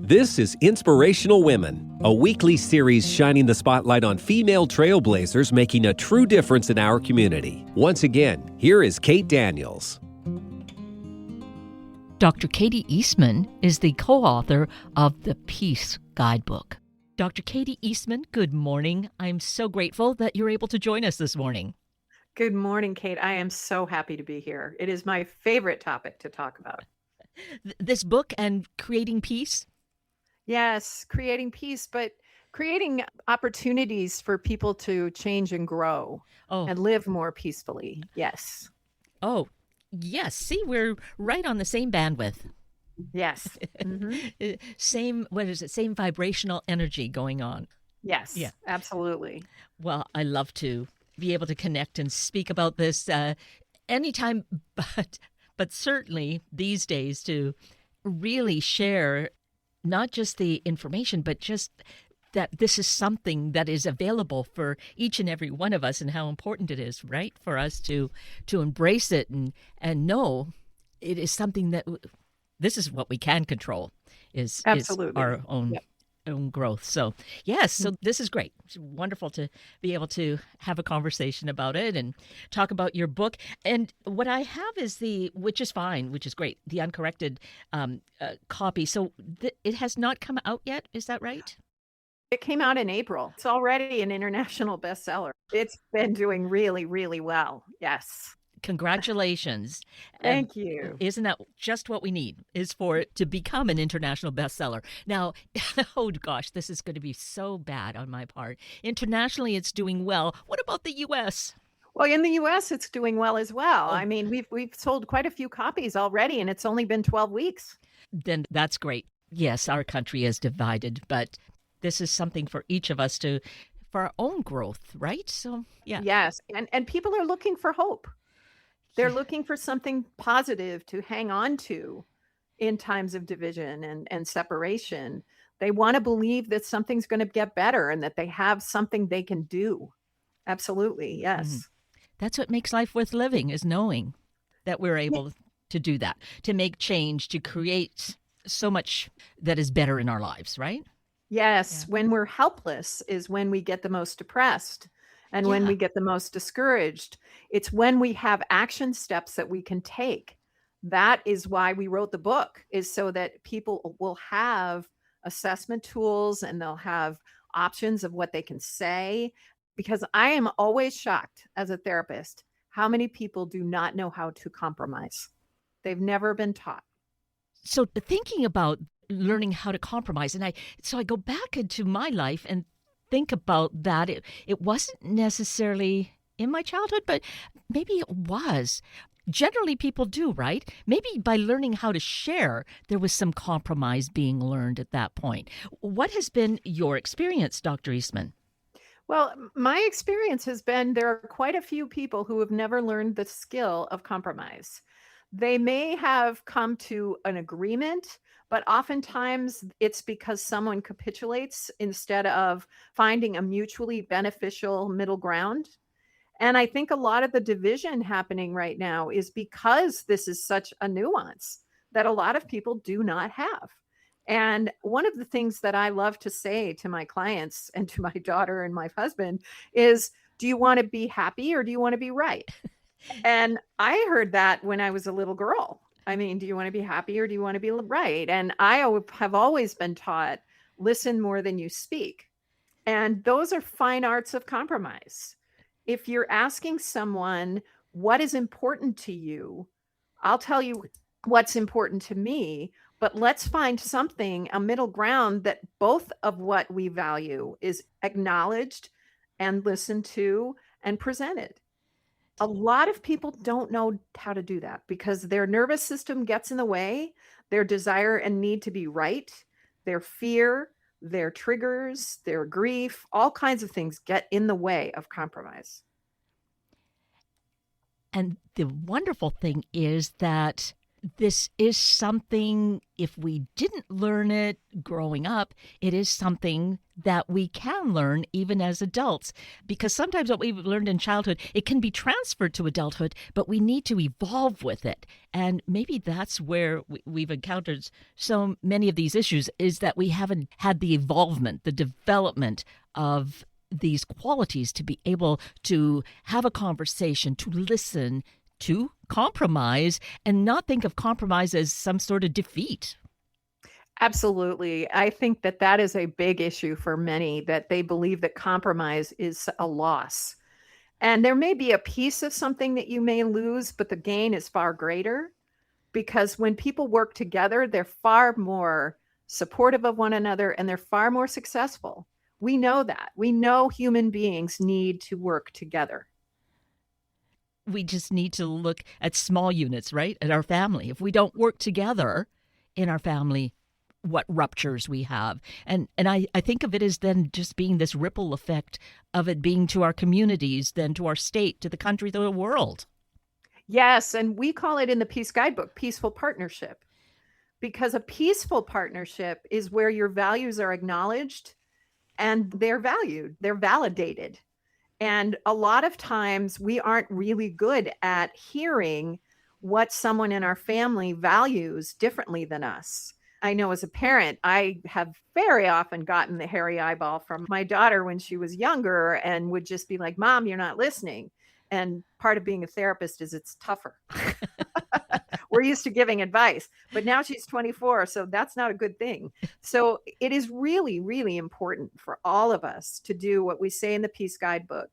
This is Inspirational Women, a weekly series shining the spotlight on female trailblazers making a true difference in our community. Once again, here is Kate Daniels. Dr. Katie Eastman is the co-author of the Peace Guidebook. Dr. Katie Eastman, good morning. I'm so grateful that you're able to join us this morning. Good morning, Kate. I am so happy to be here. It is my favorite topic to talk about. This book and creating peace? Yes, creating peace, but creating opportunities for people to change and grow and live more peacefully. Yes. Oh, yes. See, we're right on the same bandwidth. Yes. Mm-hmm. Same vibrational energy going on. Yes, yeah, absolutely. Well, I love to be able to connect and speak about this anytime, but certainly these days to really share not just the information, but just that this is something that is available for each and every one of us, and how important it is, right, for us to embrace it and know it is something that this is what we can control is our own own growth. So yes, so this is great. It's wonderful to be able to have a conversation about it and talk about your book. And what I have is which is great, the uncorrected copy. So it has not come out yet. Is that right? It came out in April. It's already an international bestseller. It's been doing really, really well. Yes. Congratulations. Thank you. Isn't that just what we need, is for it to become an international bestseller? Now, oh gosh, this is going to be so bad on my part. Internationally, it's doing well. What about the U.S.? Well, in the U.S., it's doing well as well. I mean, we've sold quite a few copies already, and it's only been 12 weeks. Then that's great. Yes, our country is divided, but this is something for each of us for our own growth, right? So, yeah. Yes, and people are looking for hope. They're looking for something positive to hang on to in times of division and separation. They want to believe that something's going to get better and that they have something they can do. Absolutely, yes. Mm-hmm. That's what makes life worth living, is knowing that we're able to do that, to make change, to create so much that is better in our lives, right? Yes, when we're helpless is when we get the most depressed. And when we get the most discouraged, it's when we have action steps that we can take. That is why we wrote the book, is so that people will have assessment tools and they'll have options of what they can say. Because I am always shocked as a therapist how many people do not know how to compromise. They've never been taught. So thinking about learning how to compromise, and I go back into my life and think about that. It wasn't necessarily in my childhood, but maybe it was. Generally, people do, right? Maybe by learning how to share, there was some compromise being learned at that point. What has been your experience, Dr. Eastman? Well, my experience has been there are quite a few people who have never learned the skill of compromise. They may have come to an agreement, but oftentimes it's because someone capitulates instead of finding a mutually beneficial middle ground. And I think a lot of the division happening right now is because this is such a nuance that a lot of people do not have. And one of the things that I love to say to my clients and to my daughter and my husband is, do you want to be happy or do you want to be right? And I heard that when I was a little girl. I mean, do you want to be happy or do you want to be right? And I have always been taught, listen more than you speak. And those are fine arts of compromise. If you're asking someone, what is important to you? I'll tell you what's important to me, but let's find something, a middle ground that both of what we value is acknowledged and listened to and presented. A lot of people don't know how to do that because their nervous system gets in the way, their desire and need to be right, their fear, their triggers, their grief, all kinds of things get in the way of compromise. And the wonderful thing is that this is something, if we didn't learn it growing up, it is something that we can learn even as adults. Because sometimes what we've learned in childhood, it can be transferred to adulthood, but we need to evolve with it. And maybe that's where we've encountered so many of these issues, is that we haven't had the evolvement, the development of these qualities to be able to have a conversation, to listen, to compromise, and not think of compromise as some sort of defeat. Absolutely. I think that that is a big issue for many, that they believe that compromise is a loss. And there may be a piece of something that you may lose, but the gain is far greater, because when people work together, they're far more supportive of one another and they're far more successful. We know that. We know human beings need to work together. We just need to look at small units, right? At our family. If we don't work together in our family, what ruptures we have. And I think of it as then just being this ripple effect of it being to our communities, then to our state, to the country, to the world. Yes, and we call it in the Peace Guidebook, peaceful partnership, because a peaceful partnership is where your values are acknowledged and they're valued, they're validated. And a lot of times we aren't really good at hearing what someone in our family values differently than us. I know as a parent, I have very often gotten the hairy eyeball from my daughter when she was younger and would just be like, "Mom, you're not listening." And part of being a therapist is it's tougher. We're used to giving advice, but now she's 24, so that's not a good thing. So it is really, really important for all of us to do what we say in the Peace Guidebook,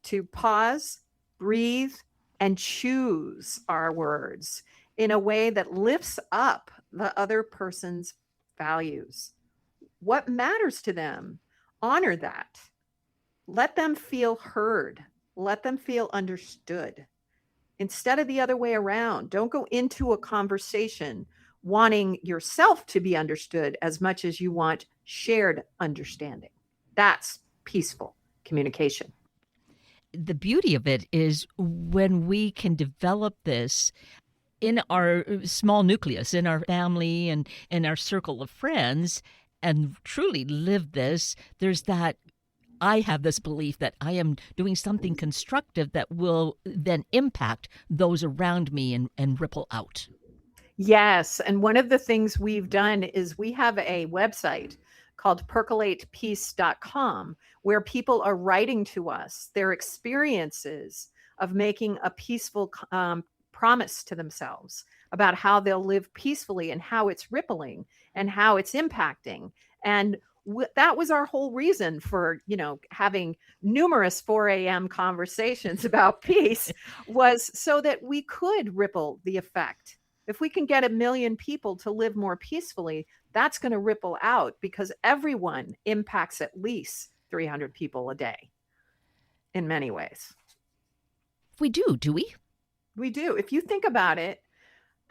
to pause, breathe, and choose our words in a way that lifts up the other person's values. What matters to them? Honor that. Let them feel heard. Let them feel understood. Instead of the other way around, don't go into a conversation wanting yourself to be understood as much as you want shared understanding. That's peaceful communication. The beauty of it is when we can develop this in our small nucleus, in our family and in our circle of friends, and truly live this, there's that. I have this belief that I am doing something constructive that will then impact those around me and ripple out. Yes. And one of the things we've done is we have a website called percolatepeace.com where people are writing to us their experiences of making a peaceful promise to themselves about how they'll live peacefully and how it's rippling and how it's impacting. And that was our whole reason for, having numerous 4 a.m. conversations about peace, was so that we could ripple the effect. If we can get 1 million people to live more peacefully, that's going to ripple out, because everyone impacts at least 300 people a day in many ways. We do we? We do. If you think about it,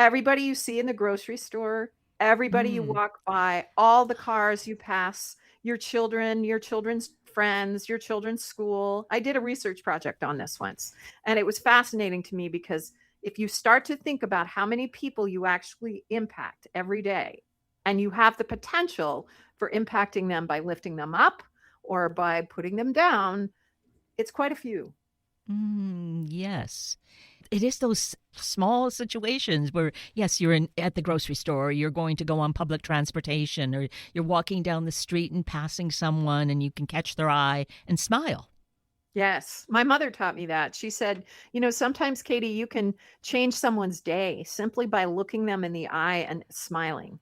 everybody you see in the grocery store, everybody you walk by, all the cars you pass, your children, your children's friends, your children's school. I did a research project on this once, and it was fascinating to me, because if you start to think about how many people you actually impact every day, and you have the potential for impacting them by lifting them up or by putting them down, it's quite a few. Yes. It is those small situations where, yes, you're at the grocery store, or you're going to go on public transportation, or you're walking down the street and passing someone and you can catch their eye and smile. Yes. My mother taught me that. She said, sometimes, Katie, you can change someone's day simply by looking them in the eye and smiling.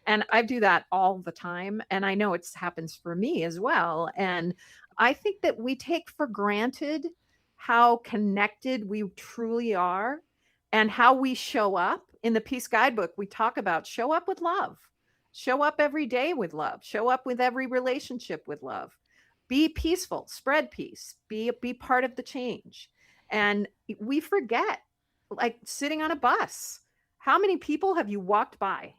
And I do that all the time. And I know it happens for me as well. And I think that we take for granted how connected we truly are and how we show up. In the Peace Guidebook, we talk about show up with love, show up every day with love, show up with every relationship with love, be peaceful, spread peace, be part of the change. And we forget, like sitting on a bus, how many people have you walked by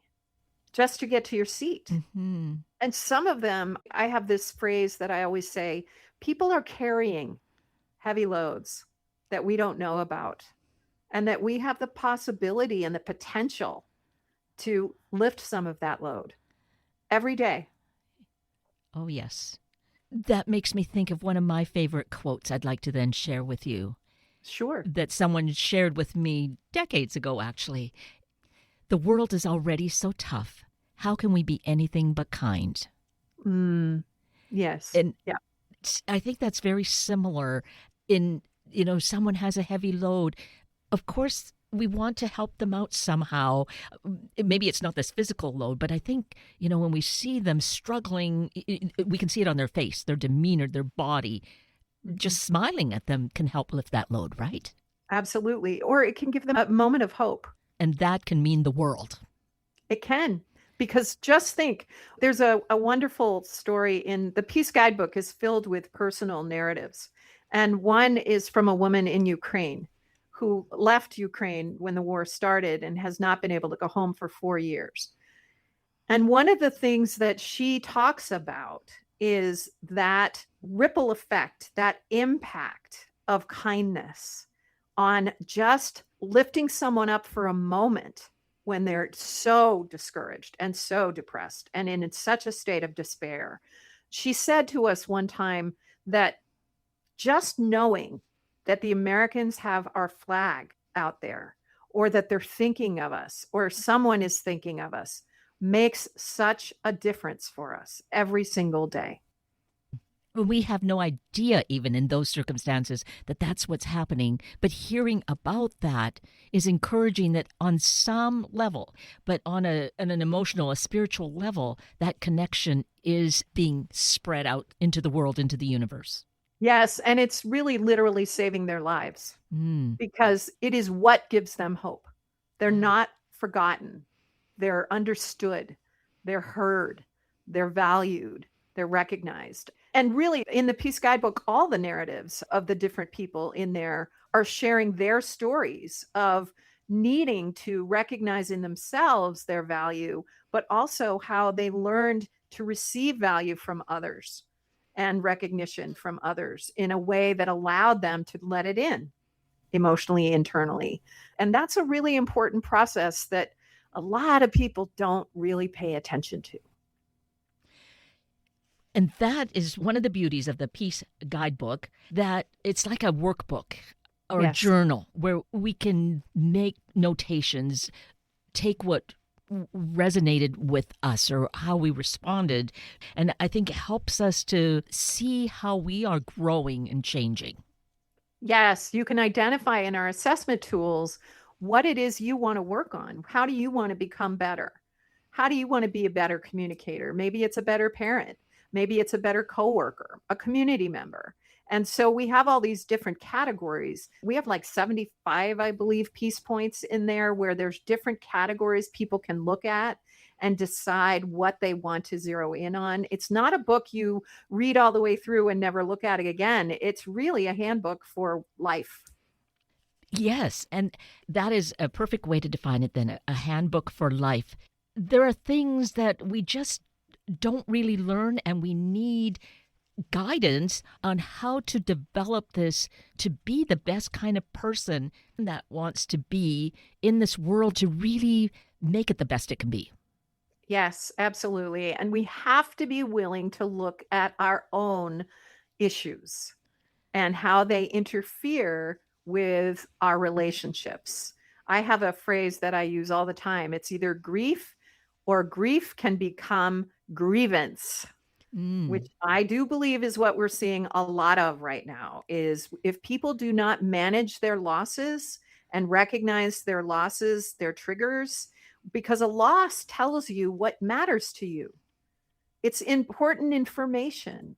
just to get to your seat? Mm-hmm. And some of them, I have this phrase that I always say, people are carrying heavy loads that we don't know about, and that we have the possibility and the potential to lift some of that load every day. Oh, yes. That makes me think of one of my favorite quotes I'd like to then share with you Sure. that someone shared with me decades ago, actually. The world is already so tough. How can we be anything but kind? Yes. And Yeah. I think that's very similar in, someone has a heavy load. Of course, we want to help them out somehow. Maybe it's not this physical load, but I think, when we see them struggling, we can see it on their face, their demeanor, their body. Just smiling at them can help lift that load, right? Absolutely. Or it can give them a moment of hope. And that can mean the world. It can. Because just think, there's a wonderful story in the Peace Guidebook is filled with personal narratives. And one is from a woman in Ukraine who left Ukraine when the war started and has not been able to go home for 4 years. And one of the things that she talks about is that ripple effect, that impact of kindness on just lifting someone up for a moment when they're so discouraged and so depressed and in such a state of despair. She said to us one time that just knowing that the Americans have our flag out there, or that they're thinking of us, or someone is thinking of us, makes such a difference for us every single day. We have no idea, even in those circumstances, that that's what's happening. But hearing about that is encouraging that on some level, but on an emotional, a spiritual level, that connection is being spread out into the world, into the universe. Yes, and it's really literally saving their lives because it is what gives them hope. They're not forgotten. They're understood. They're heard. They're valued. They're recognized. And really, in the Peace Guidebook, all the narratives of the different people in there are sharing their stories of needing to recognize in themselves their value, but also how they learned to receive value from others and recognition from others in a way that allowed them to let it in emotionally, internally. And that's a really important process that a lot of people don't really pay attention to. And that is one of the beauties of the Peace Guidebook, that it's like a workbook or a journal where we can make notations, take what resonated with us or how we responded. And I think it helps us to see how we are growing and changing. Yes, you can identify in our assessment tools what it is you want to work on. How do you want to become better? How do you want to be a better communicator? Maybe it's a better parent. Maybe it's a better coworker, a community member. And so we have all these different categories. We have like 75, I believe, peace points in there where there's different categories people can look at and decide what they want to zero in on. It's not a book you read all the way through and never look at it again. It's really a handbook for life. Yes, and that is a perfect way to define it then, a handbook for life. There are things that we just don't really learn, and we need guidance on how to develop this to be the best kind of person that wants to be in this world, to really make it the best it can be. Yes, absolutely. And we have to be willing to look at our own issues and how they interfere with our relationships. I have a phrase that I use all the time. It's either grief or grief can become grievance, which I do believe is what we're seeing a lot of right now, is if people do not manage their losses and recognize their losses, their triggers, because a loss tells you what matters to you. It's important information.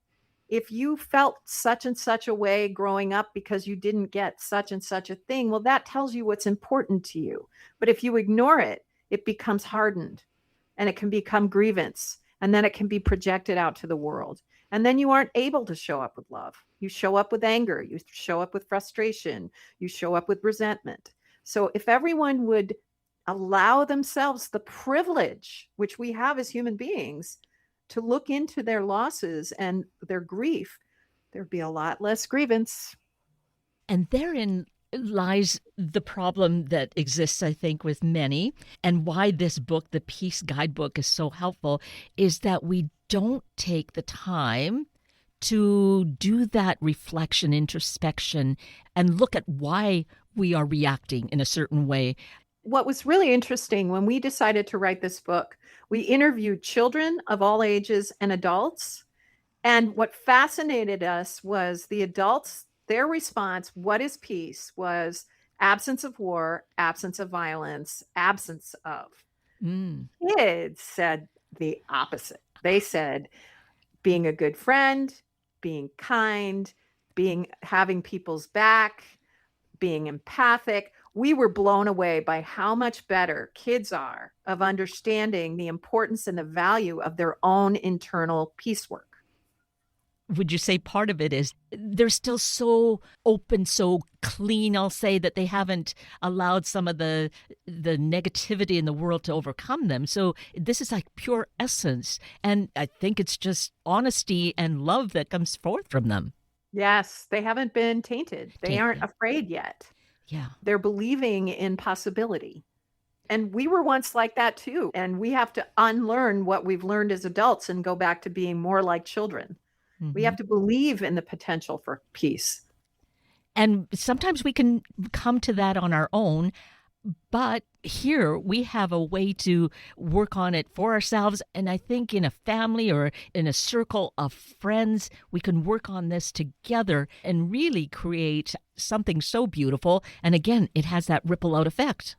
If you felt such and such a way growing up because you didn't get such and such a thing, well, that tells you what's important to you. But if you ignore it, it becomes hardened and it can become grievance. And then it can be projected out to the world. And then you aren't able to show up with love. You show up with anger. You show up with frustration. You show up with resentment. So if everyone would allow themselves the privilege, which we have as human beings, to look into their losses and their grief, there'd be a lot less grievance. And therein lies the problem that exists, I think, with many, and why this book, the Peace Guidebook, is so helpful, is that we don't take the time to do that reflection, introspection, and look at why we are reacting in a certain way. What was really interesting when we decided to write this book, we interviewed children of all ages and adults. And what fascinated us was the adults, their response, what is peace, was absence of war, absence of violence, absence of. Mm. Kids said the opposite. They said being a good friend, being kind, having people's back, being empathic. We were blown away by how much better kids are of understanding the importance and the value of their own internal peace work. Would you say part of it is they're still so open, so clean, I'll say, that they haven't allowed some of the negativity in the world to overcome them? So this is like pure essence. And I think it's just honesty and love that comes forth from them. Yes, they haven't been tainted. They aren't Tainted. afraid yet. Yeah. They're believing in possibility. And we were once like that too. And we have to unlearn what we've learned as adults and go back to being more like children. Mm-hmm. We have to believe in the potential for peace. And sometimes we can come to that on our own, but here we have a way to work on it for ourselves. And I think in a family or in a circle of friends, we can work on this together and really create something so beautiful. And again, it has that ripple out effect.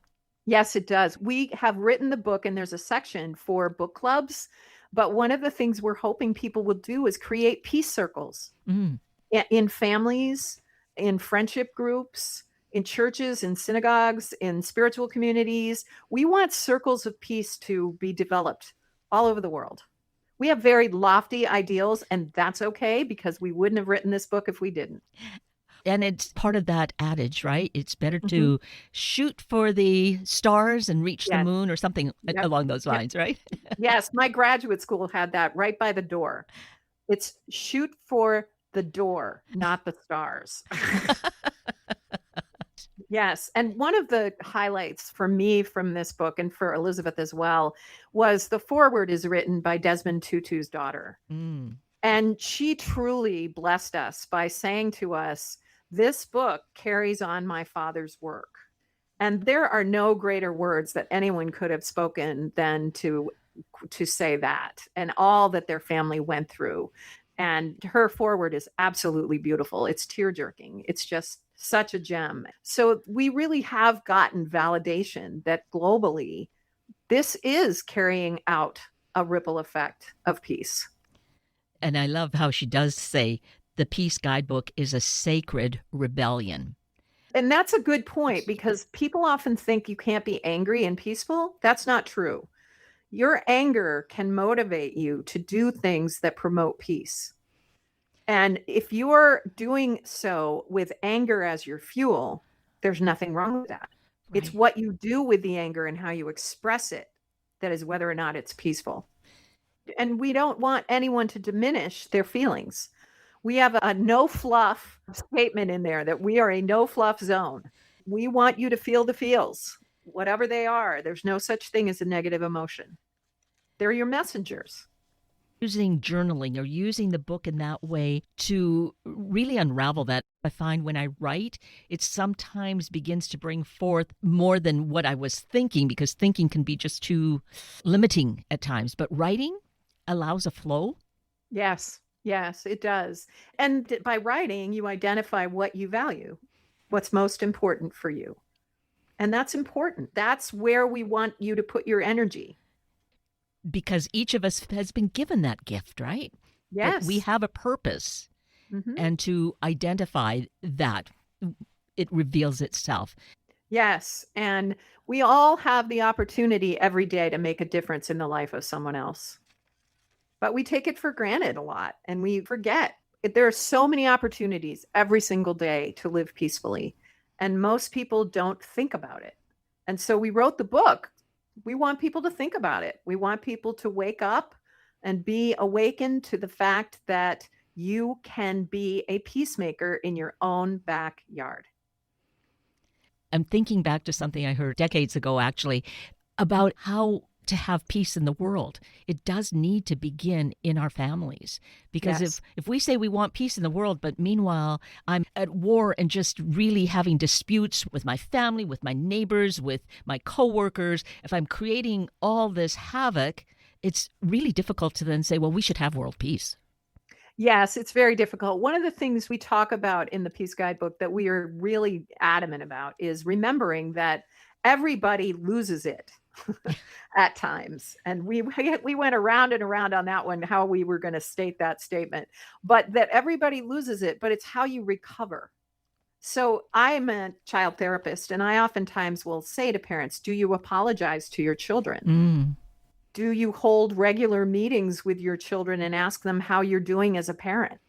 Yes, it does. We have written the book, and there's a section for book clubs. But one of the things we're hoping people will do is create peace circles in families, in friendship groups, in churches, in synagogues, in spiritual communities. We want circles of peace to be developed all over the world. We have very lofty ideals, and that's okay, because we wouldn't have written this book if we didn't. And it's part of that adage, right? It's better to shoot for the stars and reach the moon or something along those lines, right? Yes, my graduate school had that right by the door. It's shoot for the door, not the stars. Yes. And one of the highlights for me from this book, and for Elizabeth as well, was the foreword is written by Desmond Tutu's daughter. And she truly blessed us by saying to us, this book carries on my father's work. And there are no greater words that anyone could have spoken than to say that, and all that their family went through. And her foreword is absolutely beautiful. It's tear-jerking. It's just such a gem. So we really have gotten validation that globally, this is carrying out a ripple effect of peace. And I love how she does say the Peace Guidebook is a sacred rebellion. And that's a good point, because people often think you can't be angry and peaceful. That's not true. Your anger can motivate you to do things that promote peace. And if you're doing so with anger as your fuel, there's nothing wrong with that. Right. It's what you do with the anger and how you express it that is whether or not it's peaceful. And we don't want anyone to diminish their feelings. We have a no fluff statement in there that we are a no fluff zone. We want you to feel the feels, whatever they are. There's no such thing as a negative emotion. They're your messengers. Using journaling or using the book in that way to really unravel that. I find when I write, it sometimes begins to bring forth more than what I was thinking, because thinking can be just too limiting at times. But writing allows a flow. Yes, it does. And by writing, you identify what you value, what's most important for you. And that's important. That's where we want you to put your energy. Because each of us has been given that gift, right? Yes. That we have a purpose. And to identify that, it reveals itself. Yes. And we all have the opportunity every day to make a difference in the life of someone else. But we take it for granted a lot, and we forget. There are so many opportunities every single day to live peacefully, and most people don't think about it. And so we wrote the book. We want people to think about it. We want people to wake up and be awakened to the fact that you can be a peacemaker in your own backyard. I'm thinking back to something I heard decades ago, actually, about how to have peace in the world. It does need to begin in our families. Because Yes. if we say we want peace in the world, but meanwhile I'm at war and just really having disputes with my family, with my neighbors, with my coworkers, if I'm creating all this havoc, it's really difficult to then say, well, we should have world peace. Yes, it's very difficult. One of the things we talk about in the Peace Guidebook that we are really adamant about is remembering that everybody loses it at times. And we went around and around on that one, how we were going to state that statement, but that everybody loses it, but it's how you recover. So I'm a child therapist, and I oftentimes will say to parents, do you apologize to your children? Mm. Do you hold regular meetings with your children and ask them how you're doing as a parent?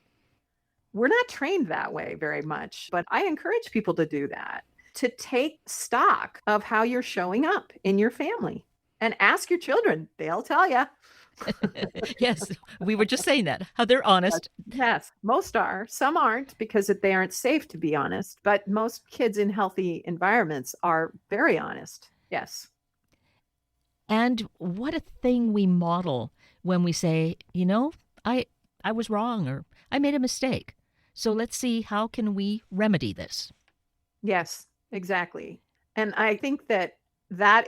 We're not trained that way very much, but I encourage people to do that, to take stock of how you're showing up in your family and ask your children. They'll tell you. Yes, we were just saying that, how they're honest. Yes, most are. Some aren't because they aren't safe, to be honest. But most kids in healthy environments are very honest. Yes. And what a thing we model when we say, I was wrong or I made a mistake. So let's see, how can we remedy this? Yes, exactly. And I think that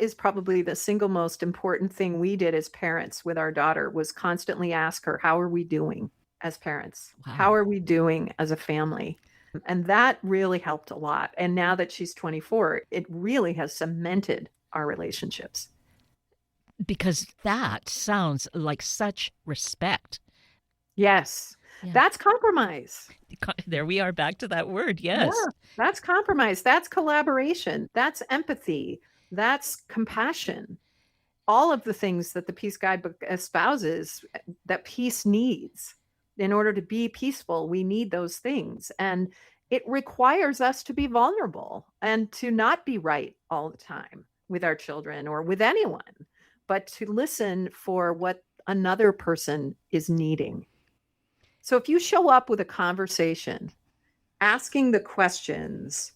is probably the single most important thing we did as parents with our daughter, was constantly ask her, how are we doing as parents? Wow. How are we doing as a family? And that really helped a lot. And now that she's 24, it really has cemented our relationships. Because that sounds like such respect. Yes. Yeah. That's compromise. There we are, back to that word. Yes. Yeah, that's compromise. That's collaboration. That's empathy. That's compassion. All of the things that the Peace Guidebook espouses that peace needs. In order to be peaceful, we need those things. And it requires us to be vulnerable and to not be right all the time with our children or with anyone, but to listen for what another person is needing. So if you show up with a conversation, asking the questions,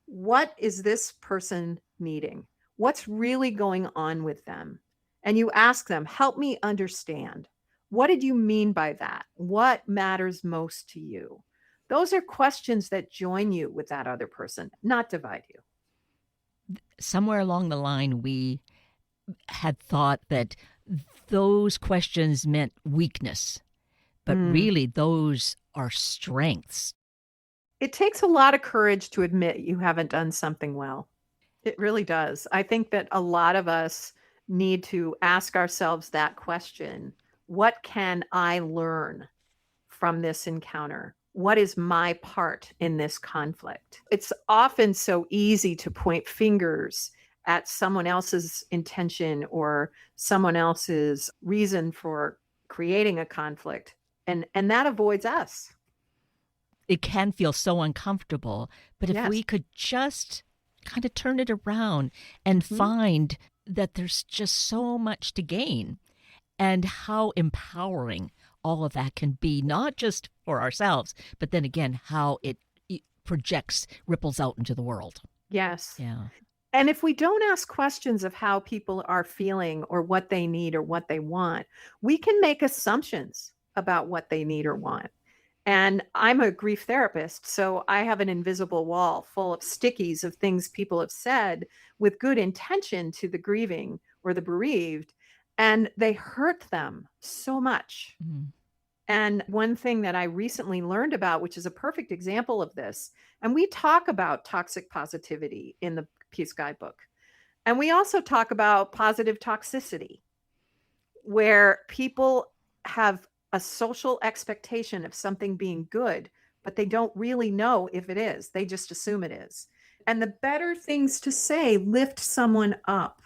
what is this person needing? What's really going on with them? And you ask them, help me understand. What did you mean by that? What matters most to you? Those are questions that join you with that other person, not divide you. Somewhere along the line, we had thought that those questions meant weakness, but really those are strengths. It takes a lot of courage to admit you haven't done something well. It really does. I think that a lot of us need to ask ourselves that question. What can I learn from this encounter? What is my part in this conflict? It's often so easy to point fingers at someone else's intention or someone else's reason for creating a conflict, and that avoids us. It can feel so uncomfortable, but if we could just kind of turn it around and find that there's just so much to gain, and how empowering all of that can be, not just for ourselves, but then again, how it projects, ripples out into the world. Yes. Yeah. And if we don't ask questions of how people are feeling or what they need or what they want, we can make assumptions about what they need or want. And I'm a grief therapist, so I have an invisible wall full of stickies of things people have said with good intention to the grieving or the bereaved, and they hurt them so much. Mm. And one thing that I recently learned about, which is a perfect example of this, and we talk about toxic positivity in the Peace Guidebook, and we also talk about positive toxicity, where people have a social expectation of something being good, but they don't really know if it is. They just assume it is. And the better things to say lift someone up.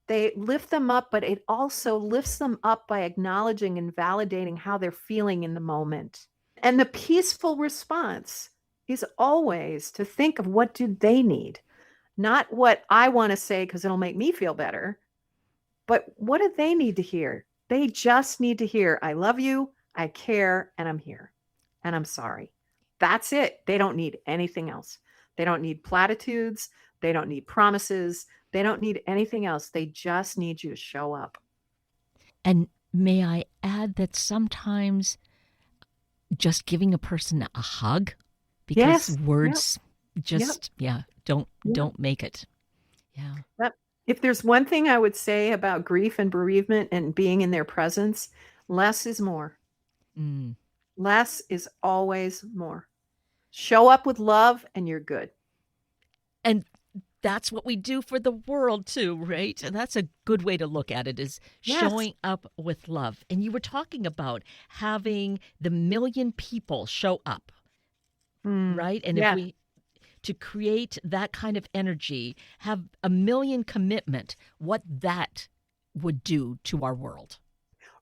They lift them up, but it also lifts them up by acknowledging and validating how they're feeling in the moment. And the peaceful response is always to think of what do they need, not what I want to say because it'll make me feel better, but what do they need to hear? They just need to hear, I love you, I care, and I'm here, and I'm sorry. That's it. They don't need anything else. They don't need platitudes. They don't need promises. They don't need anything else. They just need you to show up. And may I add that sometimes just giving a person a hug, because Yes. words just, don't Yeah. make it. Yeah. Yep. If there's one thing I would say about grief and bereavement and being in their presence, less is more. Mm. Less is always more. Show up with love and you're good. And that's what we do for the world too, right? And that's a good way to look at it, is Yes. showing up with love. And you were talking about having the 1,000,000 people show up, right? And Yeah. if we, to create that kind of energy, have 1,000,000 commitment, what that would do to our world.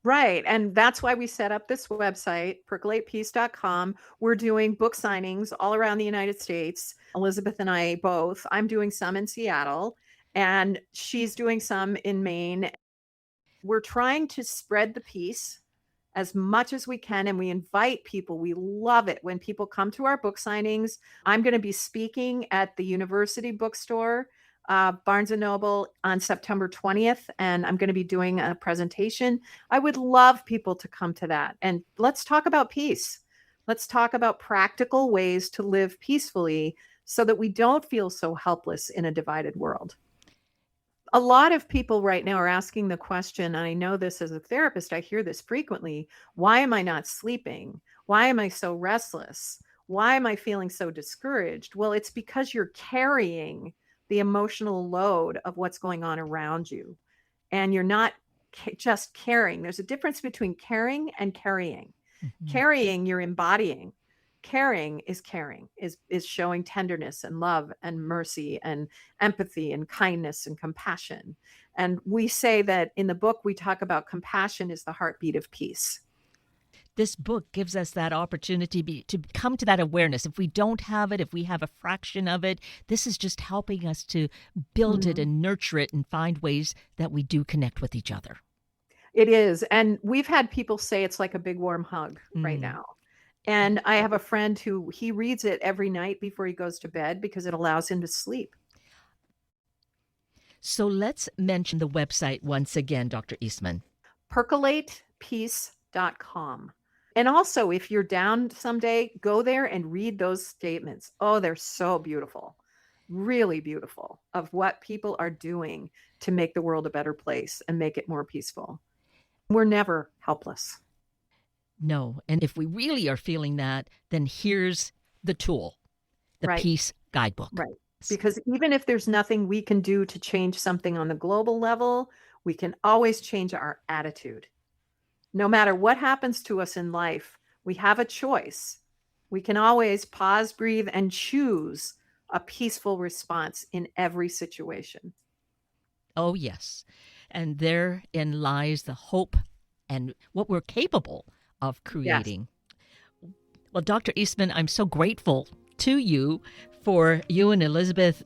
Right. And that's why we set up this website, percolatepeace.com. We're doing book signings all around the United States. Elizabeth and I both. I'm doing some in Seattle, and she's doing some in Maine. We're trying to spread the peace as much as we can, and we invite people. We love it when people come to our book signings. I'm going to be speaking at the University Bookstore, Barnes & Noble, on September 20th, and I'm going to be doing a presentation. I would love people to come to that. And let's talk about peace. Let's talk about practical ways to live peacefully so that we don't feel so helpless in a divided world. A lot of people right now are asking the question, and I know this as a therapist, I hear this frequently: why am I not sleeping? Why am I so restless? Why am I feeling so discouraged? Well, it's because you're carrying the emotional load of what's going on around you, and you're not just caring. There's a difference between caring and carrying. Carrying, you're embodying. Caring, is showing tenderness and love and mercy and empathy and kindness and compassion. And we say that in the book, we talk about compassion is the heartbeat of peace. This book gives us that opportunity to come to that awareness. If we don't have it, if we have a fraction of it, this is just helping us to build it and nurture it and find ways that we do connect with each other. It is. And we've had people say it's like a big warm hug right now. And I have a friend who he reads it every night before he goes to bed because it allows him to sleep. So let's mention the website once again, Dr. Eastman. percolatepeace.com. And also, if you're down someday, go there and read those statements. Oh, they're so beautiful, really beautiful, of what people are doing to make the world a better place and make it more peaceful. We're never helpless. No. And if we really are feeling that, then here's the tool, the Peace Guidebook. Right. Because even if there's nothing we can do to change something on the global level, we can always change our attitude. No matter what happens to us in life, we have a choice. We can always pause, breathe, and choose a peaceful response in every situation. Oh, yes. And therein lies the hope and what we're capable of creating. Yes. Well, Dr. Eastman, I'm so grateful to you for you and Elizabeth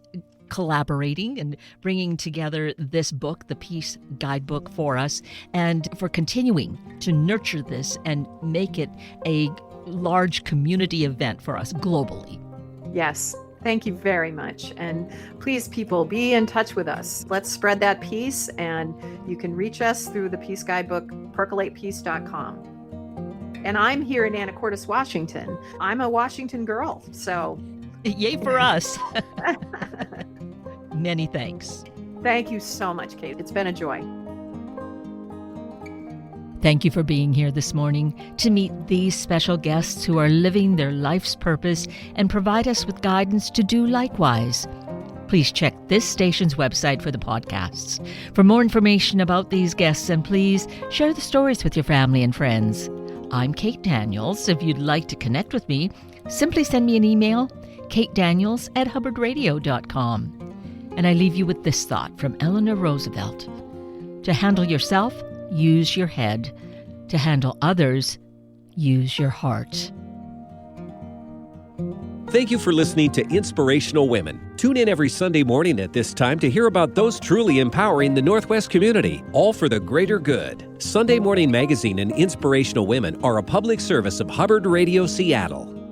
collaborating and bringing together this book, the Peace Guidebook, for us, and for continuing to nurture this and make it a large community event for us globally. Yes. Thank you very much. And please, people, be in touch with us. Let's spread that peace. And you can reach us through the Peace Guidebook, percolatepeace.com. And I'm here in Anacortes, Washington. I'm a Washington girl, so. Yay for us. Many thanks. Thank you so much, Kate. It's been a joy. Thank you for being here this morning to meet these special guests who are living their life's purpose and provide us with guidance to do likewise. Please check this station's website for the podcasts. For more information about these guests, and please share the stories with your family and friends. I'm Kate Daniels. If you'd like to connect with me, simply send me an email, katedaniels@hubbardradio.com. And I leave you with this thought from Eleanor Roosevelt. To handle yourself, use your head. To handle others, use your heart. Thank you for listening to Inspirational Women. Tune in every Sunday morning at this time to hear about those truly empowering the Northwest community, all for the greater good. Sunday Morning Magazine and Inspirational Women are a public service of Hubbard Radio Seattle.